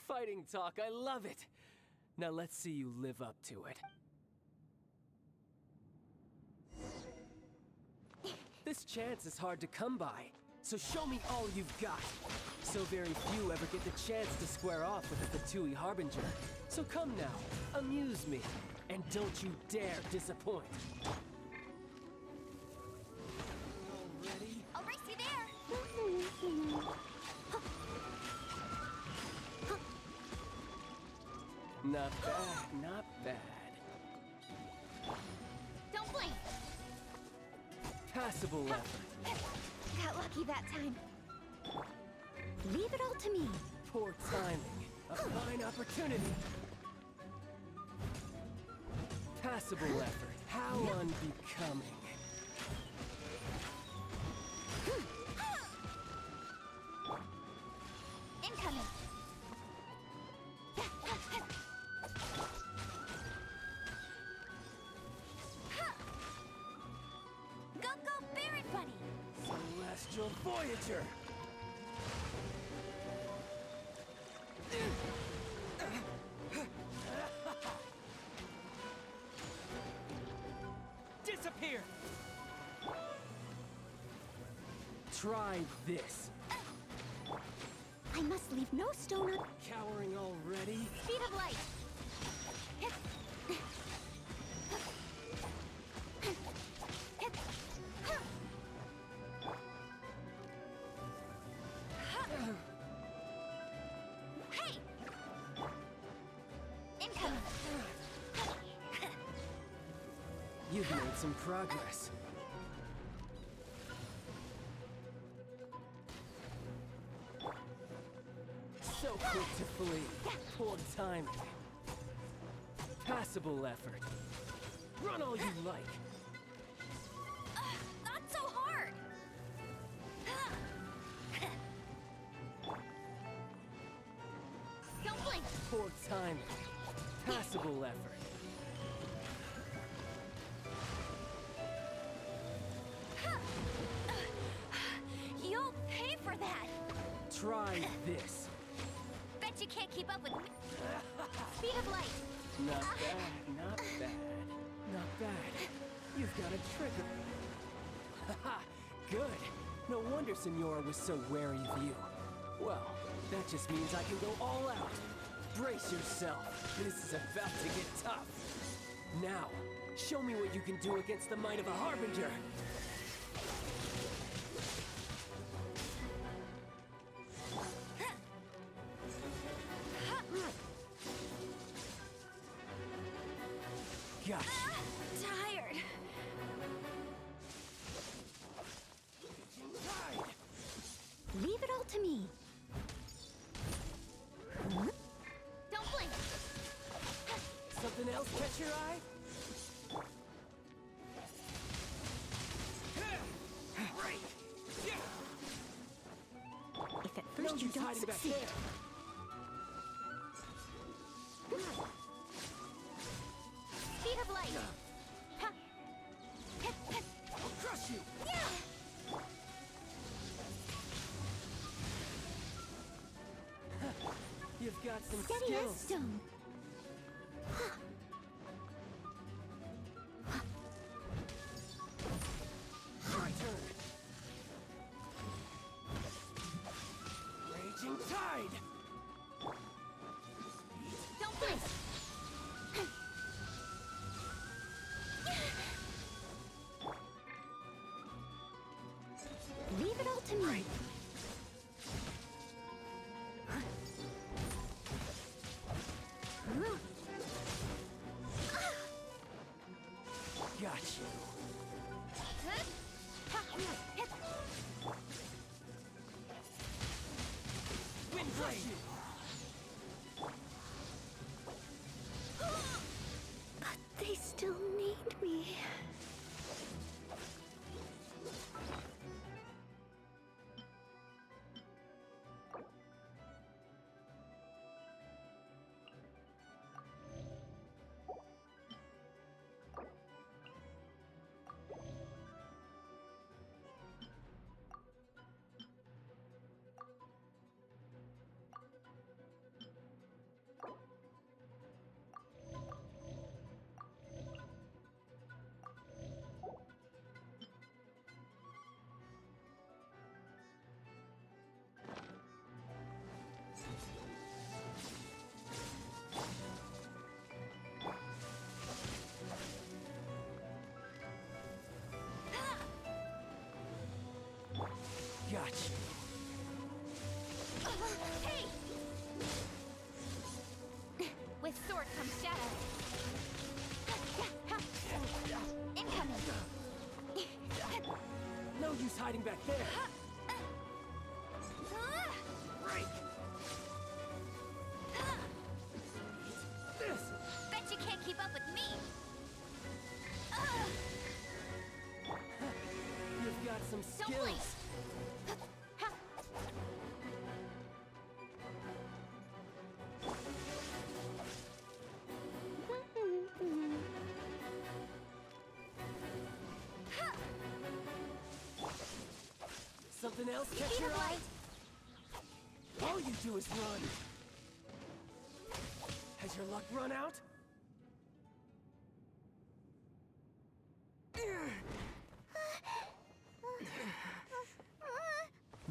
Fighting talk, I love it! Now let's see you live up to it. This chance is hard to come by, so show me all you've got. So very few ever get the chance to square off with the Fatui Harbinger. So come now, amuse me, and don't you dare disappoint. Ready? I'll race you there! Not bad, not bad. Don't blink! Passable effort. Got lucky that time. Leave it all to me. Poor timing. A fine opportunity. Passable effort. How unbecoming. Incoming. Go, Berry Bunny! Celestial Voyager! Disappear! Try this. I must leave no stone un- Cowering already? Speed of light! Hey! Incoming! You've made some progress. So quick to flee. Poor timing. Passable effort. Run all you like. Not so hard! Don't blink! Poor timing. Passable effort. You'll pay for that! Try this. Bet you can't keep up with me. Speed of light! Not bad, not bad. Not bad. You've got a trigger. Haha, good. No wonder Senora was so wary of you. Well, that just means I can go all out. Brace yourself. This is about to get tough. Now, show me what you can do against the might of a Harbinger. Gotcha. Tired. Leave it all to me. Don't blink. Something else catch your eye? If at first you don't succeed. Speed of light. Ha. I'll crush you! Yeah. You've got some Steady as skills. stone. My turn. Raging tide! Don't blink. Leave it all to me. Got you. Wind blade! But they still need me. Got you. Hey! With sword comes shadow. Incoming! No use hiding back there. Right. This. Bet you can't keep up with me! You've got some Don't blink! skills. Something else catch Speed your of eye? light! All you do is run. Has your luck run out?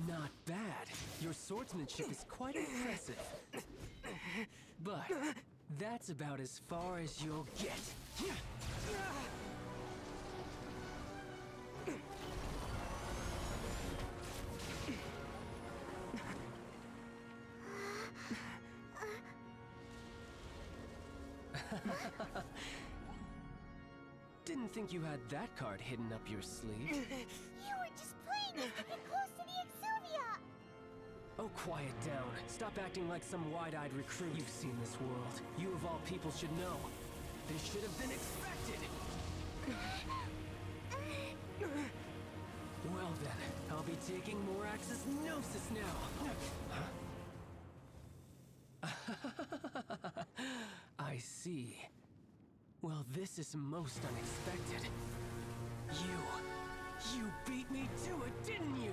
Not bad. Your swordsmanship is quite impressive. But that's about as far as you'll get. Didn't think you had that card hidden up your sleeve. You were just playing us to get close to the Exuvia! Oh, quiet down. Stop acting like some wide-eyed recruit. You've seen this world. You of all people should know. This should have been expected. Well then, I'll be taking Morax's Gnosis now. I see. Well, this is most unexpected. You beat me to it, didn't you?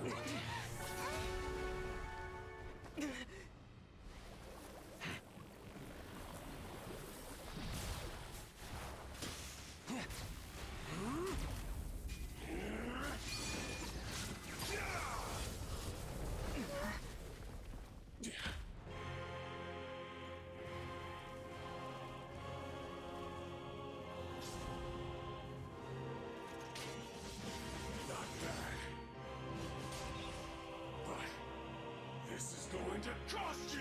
This is going to cost you!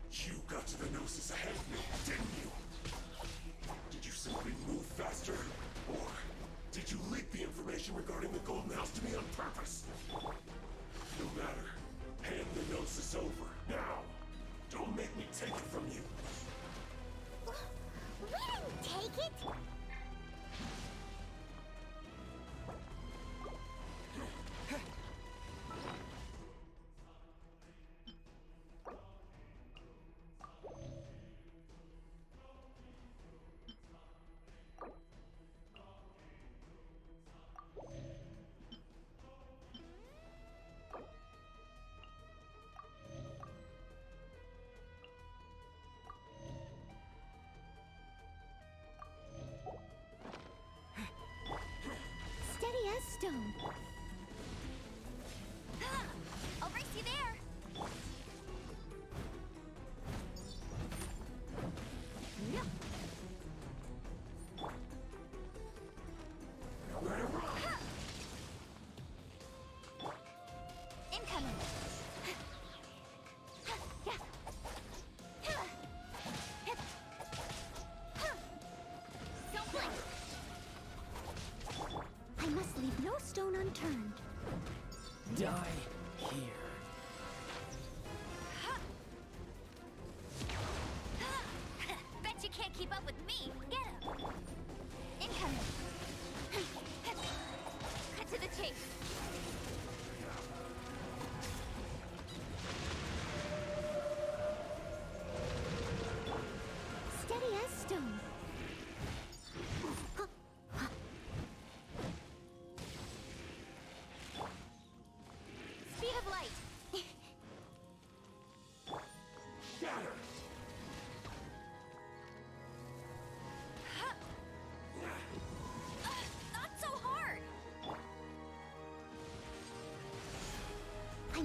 You got to the Gnosis ahead of me, didn't you? Did you simply move faster? Or did you leak the information regarding the Golden House to me on purpose? No matter. Hand the Gnosis over, now! Don't make me take it from you! We didn't take it!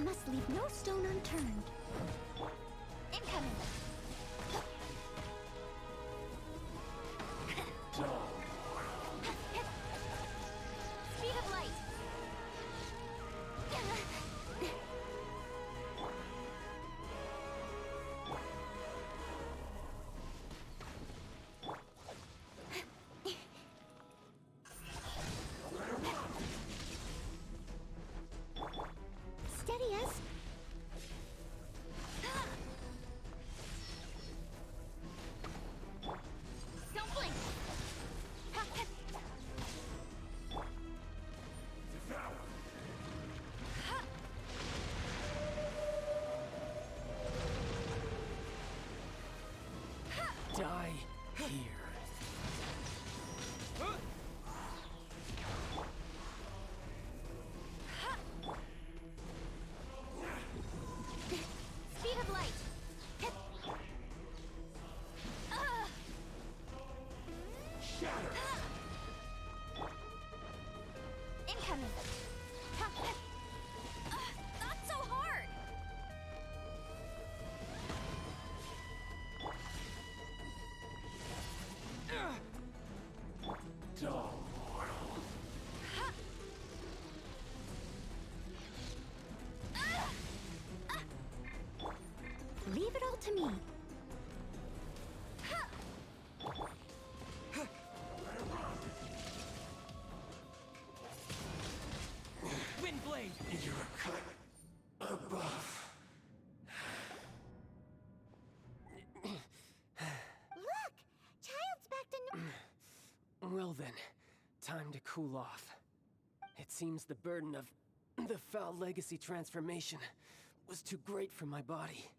must leave no stone unturned. Incoming! Speed of light! Steady us. Don't blink. Die here. Speed of light. Shatter! Incoming. Not so hard. Dull mortal. Leave it all to me. Windblade! You're cut above. Look! Child's back to Well then, time to cool off. It seems the burden of the foul legacy transformation was too great for my body.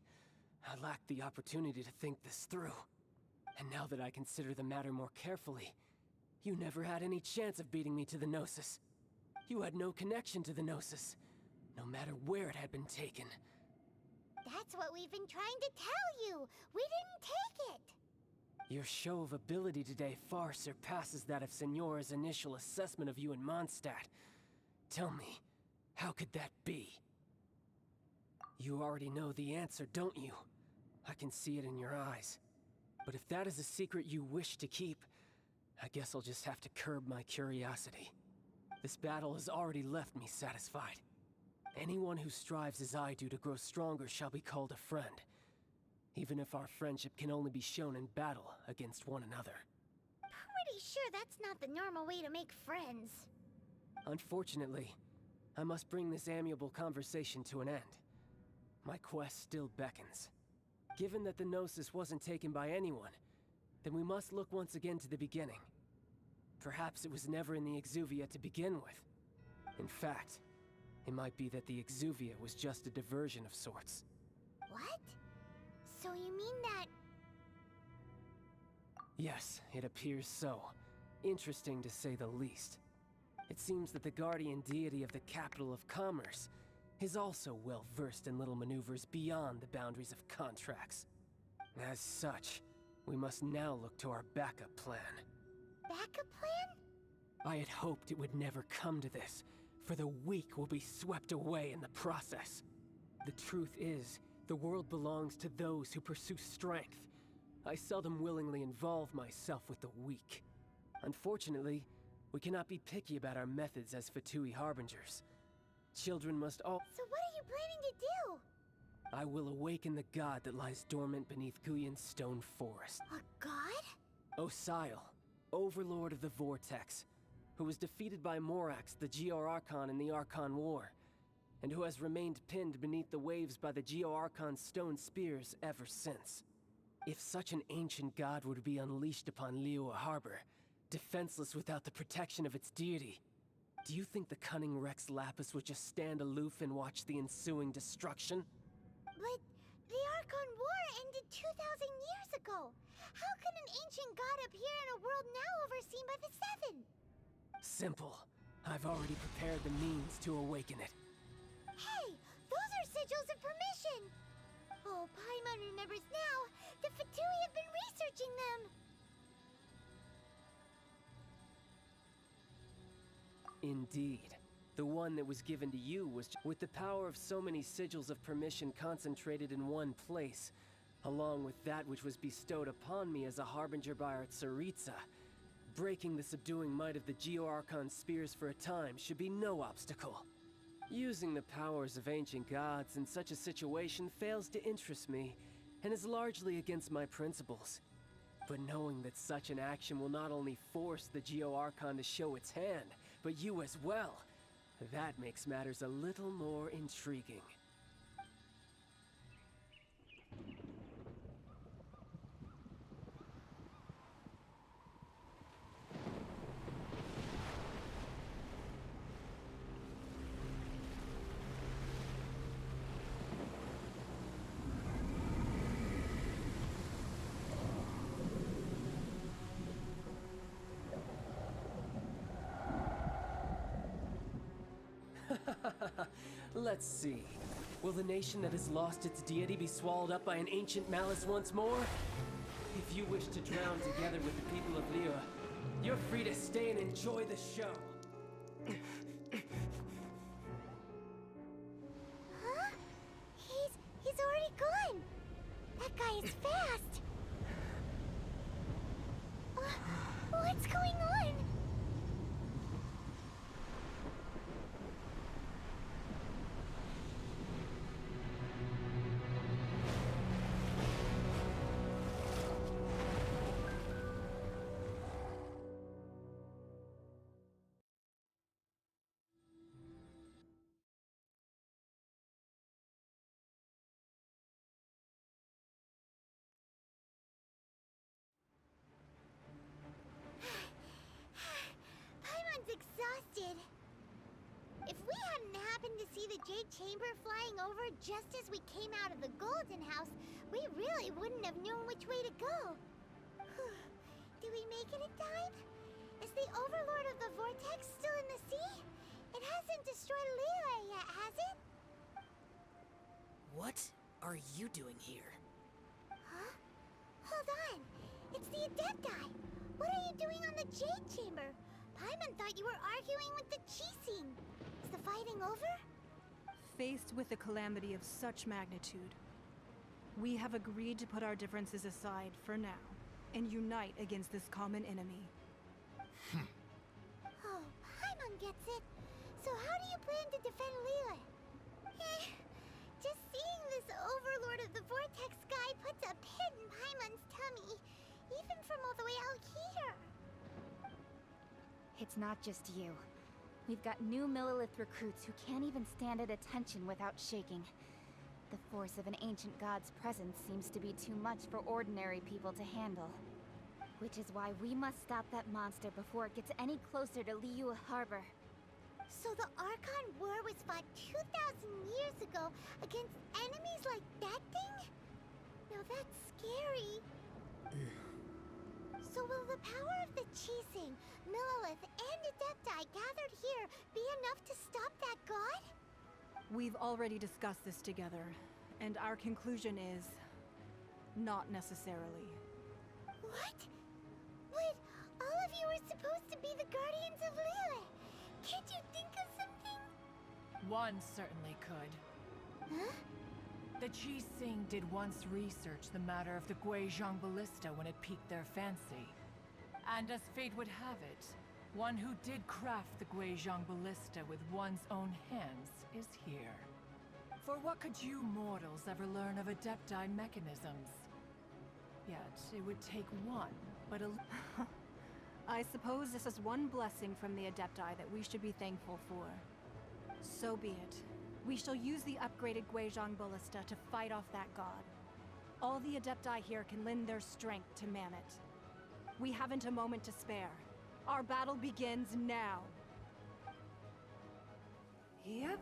I lacked the opportunity to think this through. And now that I consider the matter more carefully, you never had any chance of beating me to the Gnosis. You had no connection to the Gnosis, no matter where it had been taken. That's what we've been trying to tell you! We didn't take it! Your show of ability today far surpasses that of Signora's initial assessment of you in Mondstadt. Tell me, how could that be? You already know the answer, don't you? I can see it in your eyes. But if that is a secret you wish to keep, I guess I'll just have to curb my curiosity. This battle has already left me satisfied. Anyone who strives as I do to grow stronger shall be called a friend, even if our friendship can only be shown in battle against one another. Pretty sure that's not the normal way to make friends. Unfortunately, I must bring this amiable conversation to an end. My quest still beckons. Given that the Gnosis wasn't taken by anyone, then we must look once again to the beginning. Perhaps it was never in the Exuvia to begin with. In fact, it might be that the Exuvia was just a diversion of sorts. What? So you mean that... Yes, it appears so. Interesting to say the least. It seems that the guardian deity of the capital of commerce is also well versed in little maneuvers beyond the boundaries of contracts. As such, we must now look to our backup plan. backup plan? I had hoped it would never come to this, for the weak will be swept away in the process. The truth is, the world belongs to those who pursue strength. I seldom willingly involve myself with the weak. Unfortunately, we cannot be picky about our methods as Fatui Harbingers. Children must all— So what are you planning to do? I will awaken the god that lies dormant beneath Guyon's stone forest. A god? Osial, overlord of the Vortex, who was defeated by Morax, the Geo-Archon in the Archon War, and who has remained pinned beneath the waves by the Geo-Archon's stone spears ever since. If such an ancient god were to be unleashed upon Liyue Harbor, defenseless without the protection of its deity, do you think the cunning Rex Lapis would just stand aloof and watch the ensuing destruction? But the Archon War ended 2,000 years ago. How can an ancient god appear in a world now overseen by the Seven? Simple. I've already prepared the means to awaken it. Hey, those are sigils of permission. Oh, Paimon remembers now. The Fatui have been researching them. Indeed. The one that was given to you was with the power of so many sigils of permission concentrated in one place, along with that which was bestowed upon me as a harbinger by our Tsaritsa. Breaking the subduing might of the Geo-Archon spears for a time should be no obstacle. Using the powers of ancient gods in such a situation fails to interest me, and is largely against my principles. But knowing that such an action will not only force the Geo-Archon to show its hand, but you as well, that makes matters a little more intriguing. Let's see. Will the nation that has lost its deity be swallowed up by an ancient malice once more? If you wish to drown together with the people of Liyue, you're free to stay and enjoy the show. Huh? He's already gone. That guy is fast. What's going on? Paimon's exhausted. If we hadn't happened to see the Jade Chamber flying over just as we came out of the Golden House, we really wouldn't have known which way to go. Did we make it in time? Is the Overlord of the Vortex still in the sea? It hasn't destroyed Liyue yet, has it? What are you doing here? Huh? Hold on. It's the Adepti. What are you doing on the Jade Chamber? Paimon thought you were arguing with the Qixing. Is the fighting over? Faced with a calamity of such magnitude, we have agreed to put our differences aside for now and unite against this common enemy. Oh, Paimon gets it. So how do you plan to defend Liyue? Just seeing this Overlord of the Vortex guy puts a pit in Paimon's tummy, even from all the way out here. It's not just you. We've got new Millilith recruits who can't even stand at attention without shaking. The force of an ancient god's presence seems to be too much for ordinary people to handle. Which is why we must stop that monster before it gets any closer to Liyue Harbor. So the Archon War was fought 2,000 years ago against enemies like that thing? Now that's scary. So will the power of the Qixing, Millilith, and Adepti gathered here be enough to stop that god? We've already discussed this together, and our conclusion is... not necessarily. What? But all of you were supposed to be the guardians of Liyue. Can't you think of something? One certainly could. Huh? The Qixing did once research the matter of the Guizhong Ballista when it piqued their fancy. And as fate would have it, one who did craft the Guizhong Ballista with one's own hands is here. For what could you mortals ever learn of Adepti mechanisms? Yet, it would take one, but a... I suppose this is one blessing from the Adepti that we should be thankful for. So be it. We shall use the upgraded Guizhong Ballista to fight off that god. All the Adepti here can lend their strength to man it. We haven't a moment to spare. Our battle begins now. Yep.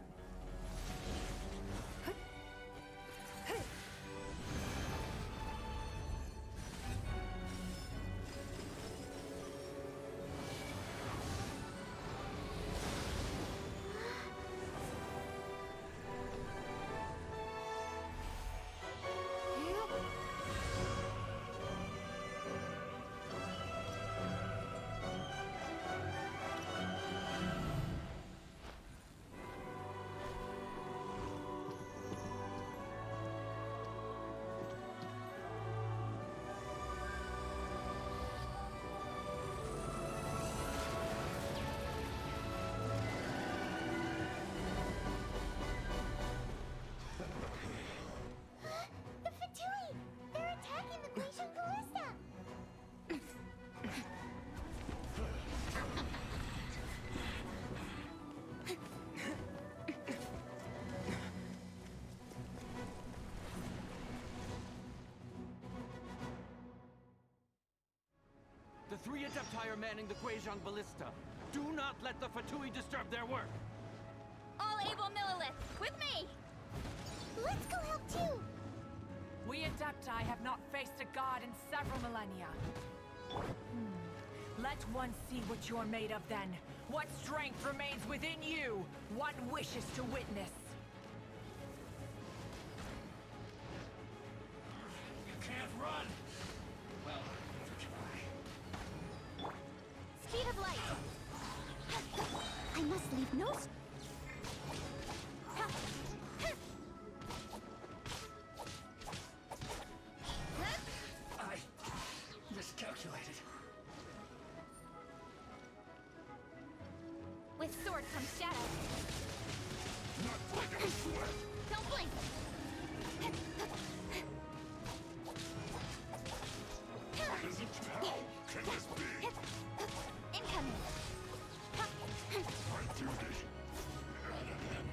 3 Adepti are manning the Guizhong Ballista. Do not let the Fatui disturb their work. All able Millilith, with me! Let's go help too! We Adepti have not faced a god in several millennia. Let one see what you're made of then. What strength remains within you? One wishes to witness. You can't run! Well, try. Speed of light! I must leave no... I miscalculated. With sword comes shadow. Not like I swear. Don't blink! How can this be? Incoming! My duty at an end.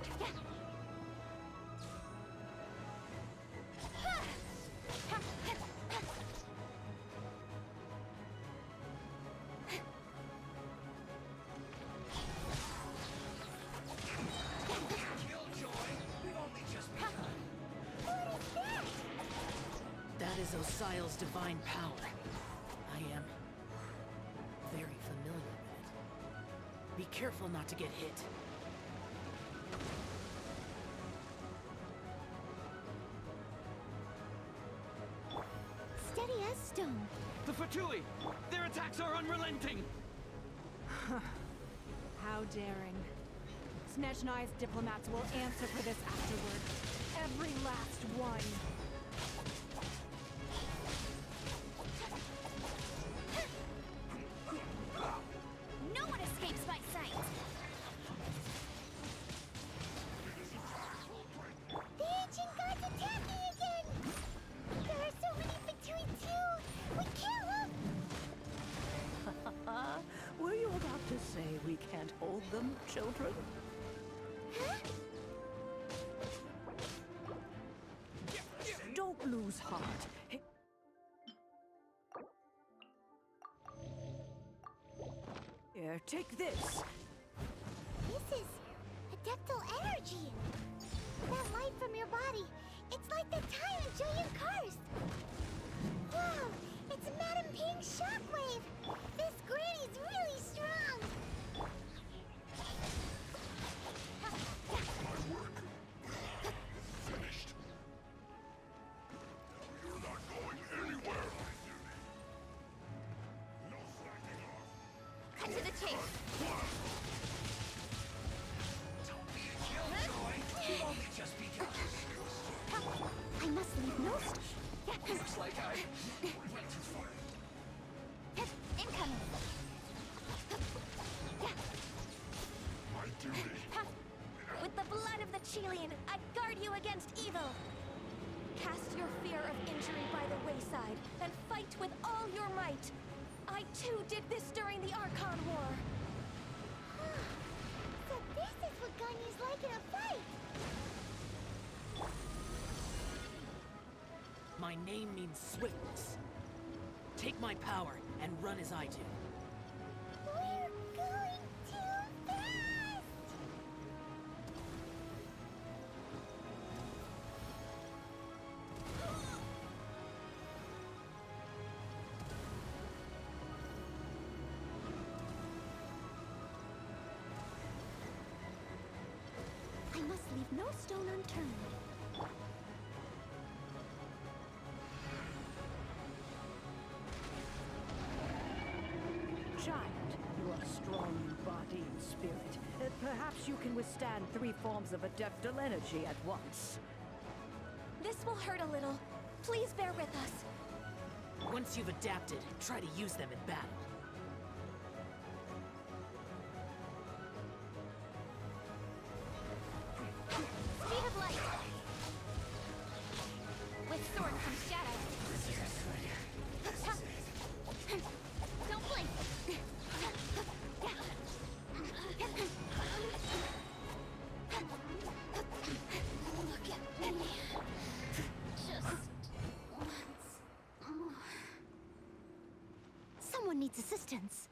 That is Osial's divine power. I am very familiar with it. Be careful not to get hit. Steady as stone. The Fatui! Their attacks are unrelenting! How daring. Snezhnai's diplomats will answer for this afterward. Every last one. No one escapes my sight! The ancient gods attacking again! There are so many Fatui too! We can't look! Were you about to say we can't hold them, children? Huh? Don't lose heart. Here, take this. This is adeptal energy! That light from your body, it's like the time of Julian Cars! Wow! It's Madame Ping's shockwave! This granny's really strong! My work finished. You're not going anywhere. No slacking off. Cut to the chase! Don't be a killjoy. You've only just begun. I must leave no st- Looks like I went too far. Incoming! My duty. With the blood of the Chilean, I guard you against evil! Cast your fear of injury by the wayside, and fight with all your might! I too did this during the Archon War! So this is what Ganyu's like in a fight! My name means swiftness. Take my power and run as I do. We're going too fast! I must leave no stone unturned. Child, you are strong in body and spirit. Perhaps you can withstand 3 forms of adeptal energy at once. This will hurt a little. Please bear with us. Once you've adapted, try to use them in battle. Speed of light! With sword comes shadow. Don't blink! Look at me. Just once more. Someone needs assistance.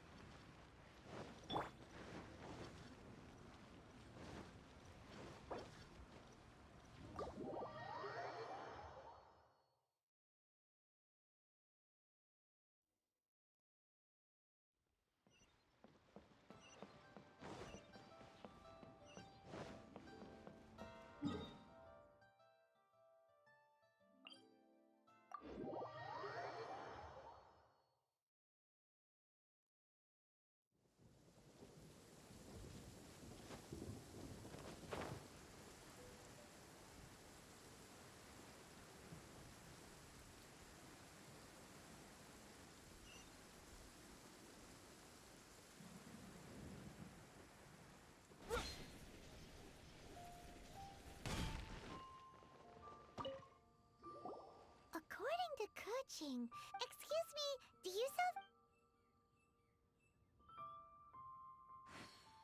According to Kuching, excuse me, do you sell?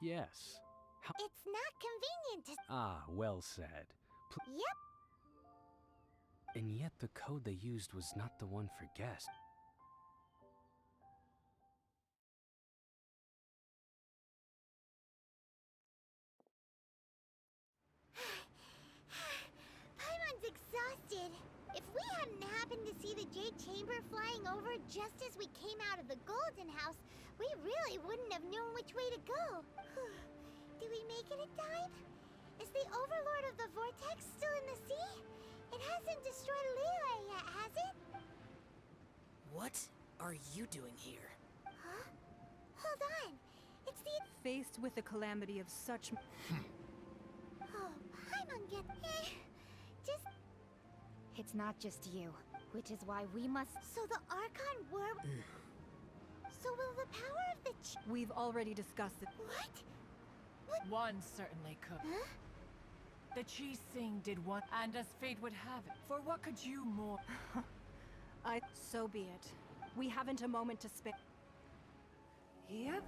Yes. It's not convenient to. Ah, well said. Yep. And yet the code they used was not the one for guest. Paimon's exhausted. If we hadn't happened to see the Jade Chamber flying over just as we came out of the Golden House, we really wouldn't have known which way to go. Did we make it in time? Is the Overlord of the Vortex still in the sea? It hasn't destroyed Liyue yet, has it? What are you doing here? Huh? Hold on. It's the... Faced with the calamity of such... Oh, Paimon get... Just... It's not just you, which is why we must... So the Archon were... So will the power of the We've already discussed it. What? One certainly could. Huh? The Chi Sing did one, and as fate would have it, for what could you more? So be it. We haven't a moment to spare. Yep.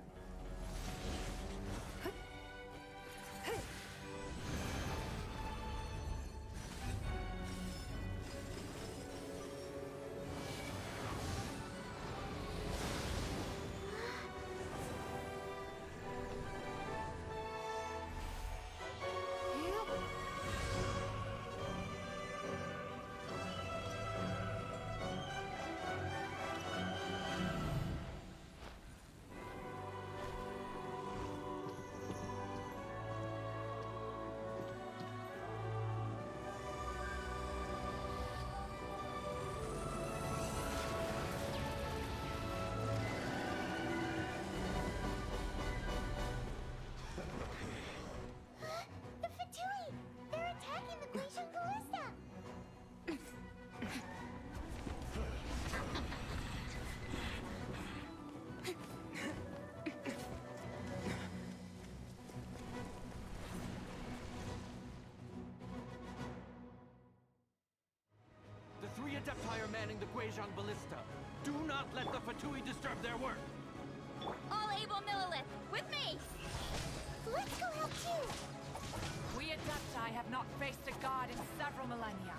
The Fatui! They're attacking the Glacial Ballista! The three Adepti are manning the Guizhong Ballista. Do not let the Fatui disturb their work. All able Millilith, with me! Let's go help too! We Adepti have not faced a god in several millennia.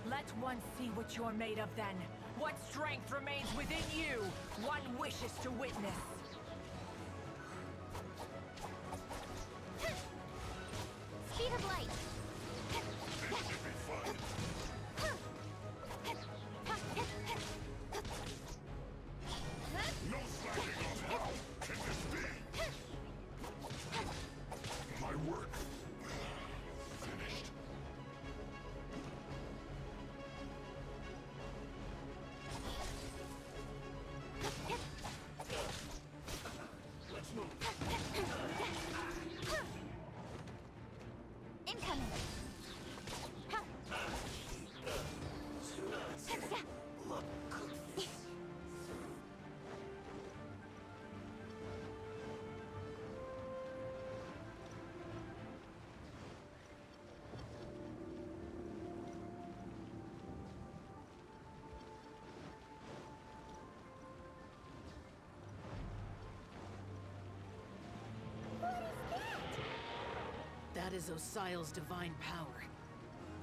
Let one see what you're made of then. What strength remains within you, one wishes to witness. Speed of light! No slacking off! How can this be? My work finished. Let's move. Incoming! That is Osial's divine power.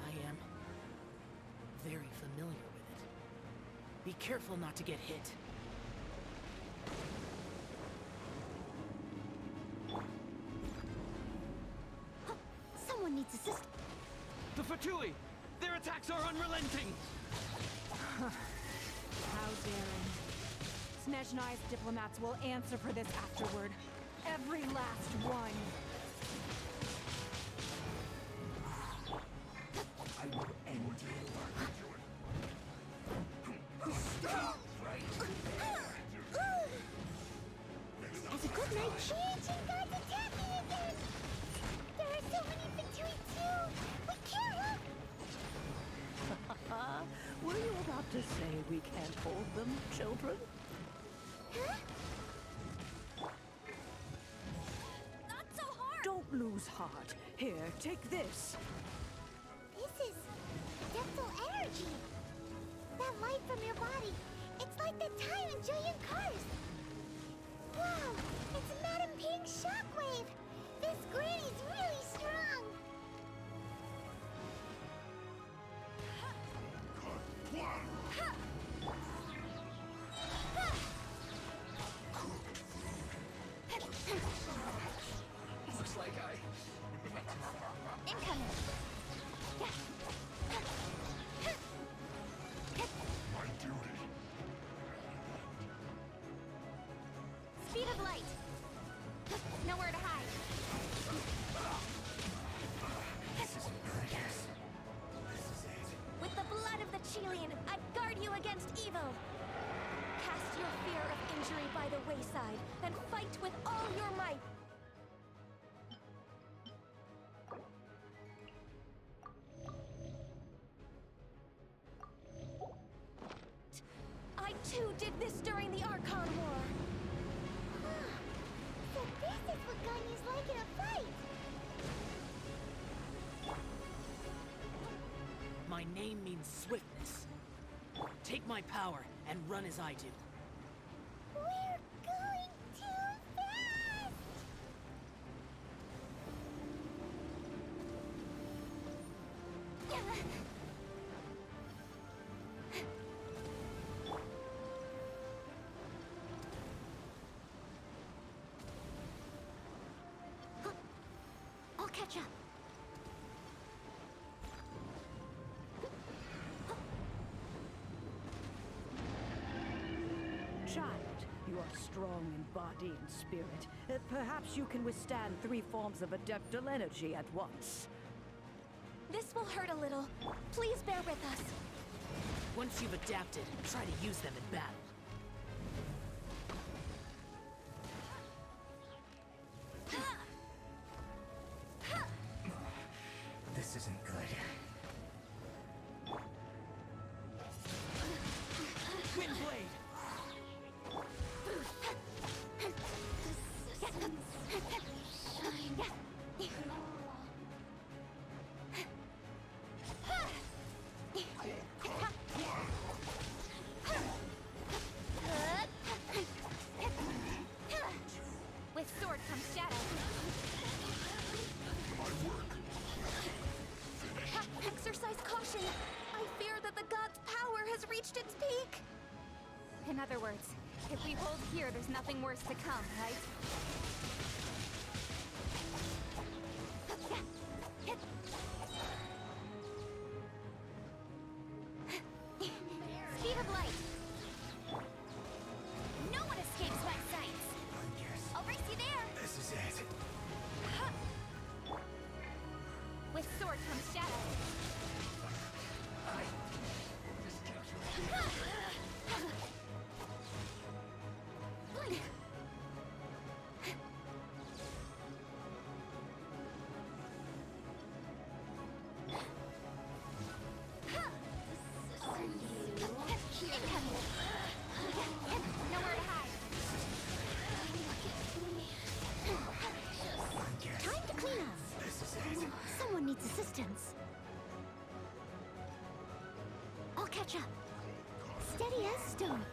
I am very familiar with it. Be careful not to get hit. Fatui! Their attacks are unrelenting! How daring. Snezhnai's diplomats will answer for this afterward. Every last one. I will end you. As a good night, changing God's attacking again! There are so many Fatui too! We can't help! Were you about to say we can't hold them, children? Huh? Not so hard! Don't lose heart. Here, take this. This is dental energy. That light from your body. It's like the time in Julian Cars. Wow, it's Madam Ping's shockwave. This granny's really strong. Looks like Incoming. My duty. Speed of light. Nowhere to hide. With the blood of the Chilean, I guard you against evil. Cast your fear of injury by the wayside and fight with all your might. I too did this during the Archon War. So this is what Ganyu's like in a fight. My name means swiftness. Take my power and run as I do. We're going too fast! I'll catch up. Child, you are strong in body and spirit. Perhaps you can withstand 3 forms of adeptal energy at once. This will hurt a little. Please bear with us. Once you've adapted, try to use them in battle. this isn't good. Windblade! With sword comes shadow. Exercise caution. I fear that the god's power has reached its peak. In other words, if we hold here, there's nothing worse to come, right? Speed of light. No one escapes my sights. I'll race you there. This is it. With sword comes shadow. Nowhere to hide. Time to clean up. This is it. Someone needs assistance. I'll catch up. Steady as stone.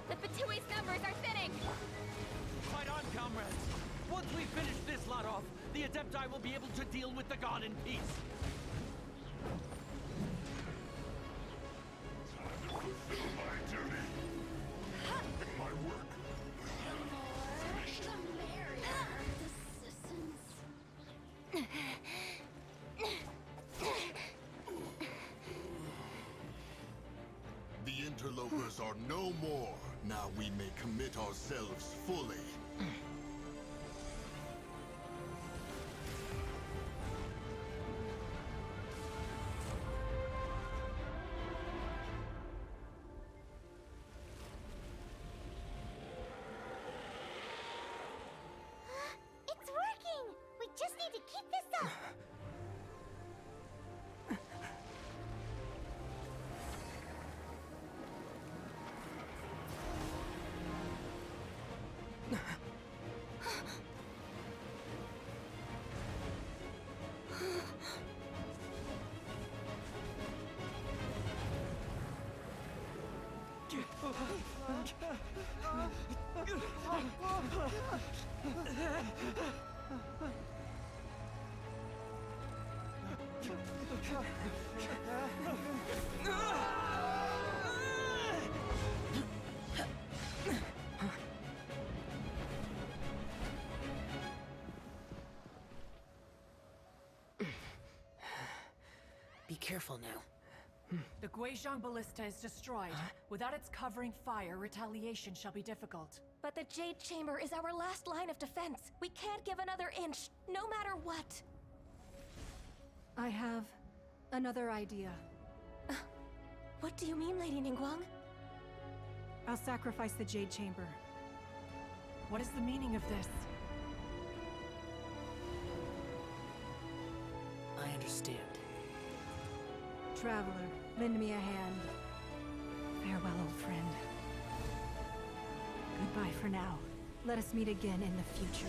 The Fatui's numbers are thinning! Fight on, comrades! Once we finish this lot off, the Adepti will be able to deal with the god in peace. My duty. My work. Finished. interlopers are no more. Now we may commit ourselves fully. It's working! We just need to keep this up! Be careful now. The Guizhong Ballista is destroyed. Without its covering fire, retaliation shall be difficult. But the Jade Chamber is our last line of defense. We can't give another inch, no matter what. I have another idea. What do you mean, Lady Ningguang? I'll sacrifice the Jade Chamber. What is the meaning of this? I understand. Traveler, lend me a hand. Farewell, old friend. Goodbye for now. Let us meet again in the future.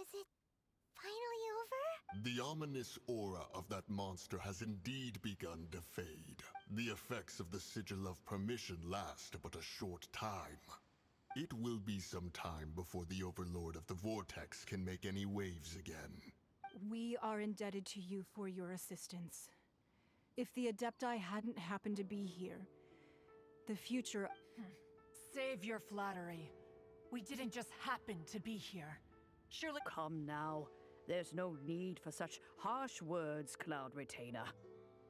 Is it finally over? The ominous aura of that monster has indeed begun to fade. The effects of the Sigil of Permission last but a short time. It will be some time before the Overlord of the Vortex can make any waves again. We are indebted to you for your assistance. If the Adepti hadn't happened to be here, the future... Save your flattery. We didn't just happen to be here. Surely... Come now. There's no need for such harsh words, Cloud Retainer.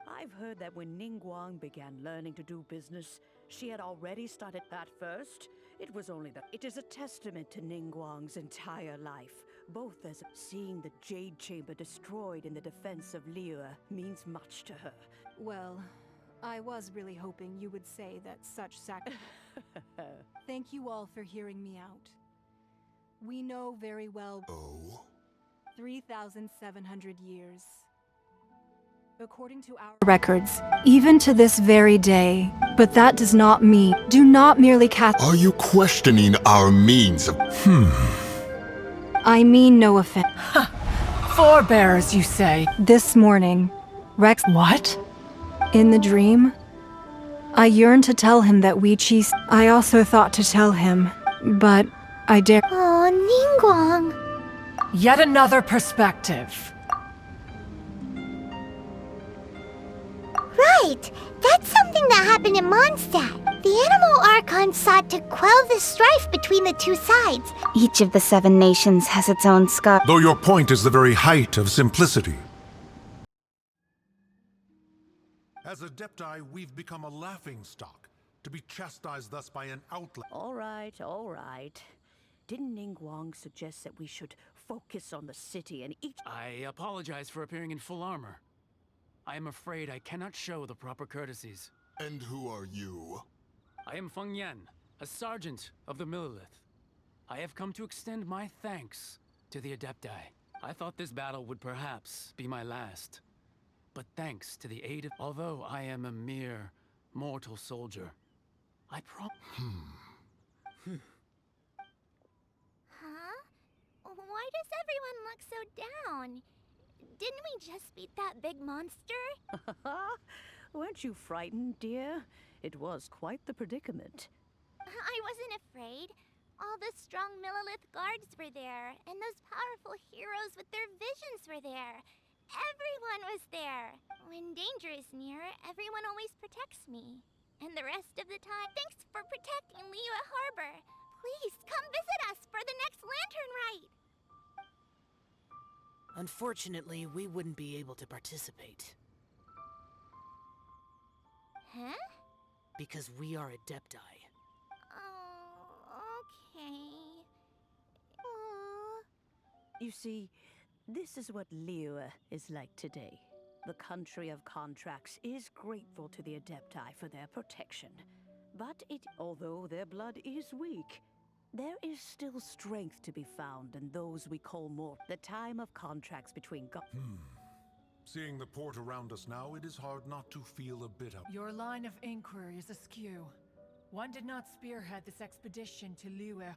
I've heard that when Ningguang began learning to do business, she had already started that first. It was only that it is a testament to Ningguang's entire life, both as seeing the Jade Chamber destroyed in the defense of Liyue means much to her. Well, I was really hoping you would say that such Thank you all for hearing me out. We know very well... Oh? 3,700 years. According to our records, even to this very day. But that does not mean... Do not merely cast... Are you questioning our means of... I mean no offense. Forebears, you say? This morning, Rex... What? In the dream, I yearned to tell him that we cheese... I also thought to tell him, but I dare... Oh, Ningguang! Yet another perspective. Right! That's something that happened in Mondstadt. The Animal Archon sought to quell the strife between the two sides. Each of the 7 nations has its own scar. Though your point is the very height of simplicity. As Adepti, we've become a laughingstock, to be chastised thus by an outlet. All right. Didn't Ningguang suggest that we should focus on the city and each... I apologize for appearing in full armor. I am afraid I cannot show the proper courtesies. And who are you? I am Feng Yan, a sergeant of the Millilith. I have come to extend my thanks to the Adepti. I thought this battle would perhaps be my last. But thanks to the aid of... Although I am a mere mortal soldier, I Huh? Why does everyone look so down? Didn't we just beat that big monster? Weren't you frightened, dear? It was quite the predicament. I wasn't afraid. All the strong Millilith guards were there, and those powerful heroes with their visions were there. Everyone was there. When danger is near, everyone always protects me. And the rest of the time, thanks for protecting Liyue Harbor. Please, come visit us for the next lantern rite. Unfortunately, we wouldn't be able to participate. Huh? Because we are Adepti. Oh, okay. Oh. You see, this is what Liyue is like today. The country of contracts is grateful to the Adepti for their protection. But although their blood is weak, there is still strength to be found in those we call more. The time of contracts between Seeing the port around us now, it is hard not to feel a bit of... Your line of inquiry is askew. One did not spearhead this expedition to Liyue.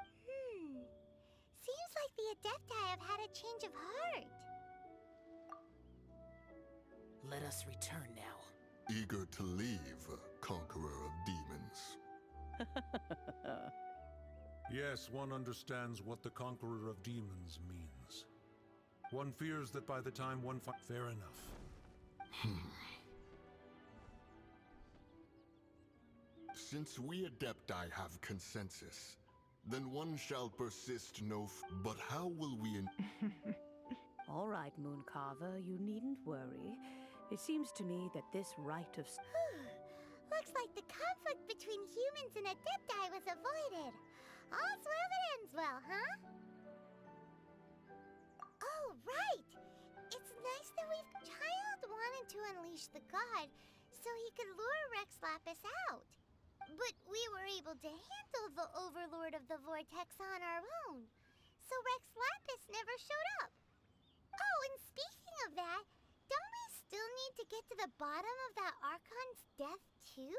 Seems like the Adepti have had a change of heart. Let us return now. Eager to leave, Conqueror of Demons. Yes, one understands what the Conqueror of Demons means. One fears that by the time one fair enough. Since we Adepti have consensus, then one shall persist but how will we All right, Mooncarver, you needn't worry. It seems to me that this rite of... Looks like the conflict between humans and Adepti was avoided. All's well that ends well, huh? Oh, right! It's nice that Child wanted to unleash the god so he could lure Rex Lapis out. But we were able to handle the Overlord of the Vortex on our own. So Rex Lapis never showed up. Oh, and speaking of that, don't we still need to get to the bottom of that Archon's death, too?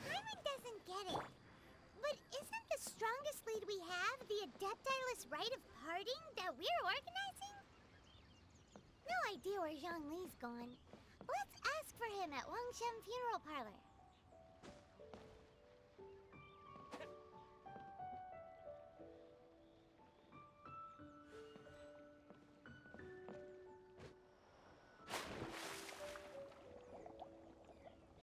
Hyman doesn't get it. But isn't the strongest lead we have the Adepti-less rite of parting that we're organizing? No idea where Zhang Li's gone. Let's ask for him at Wangshan Funeral Parlor.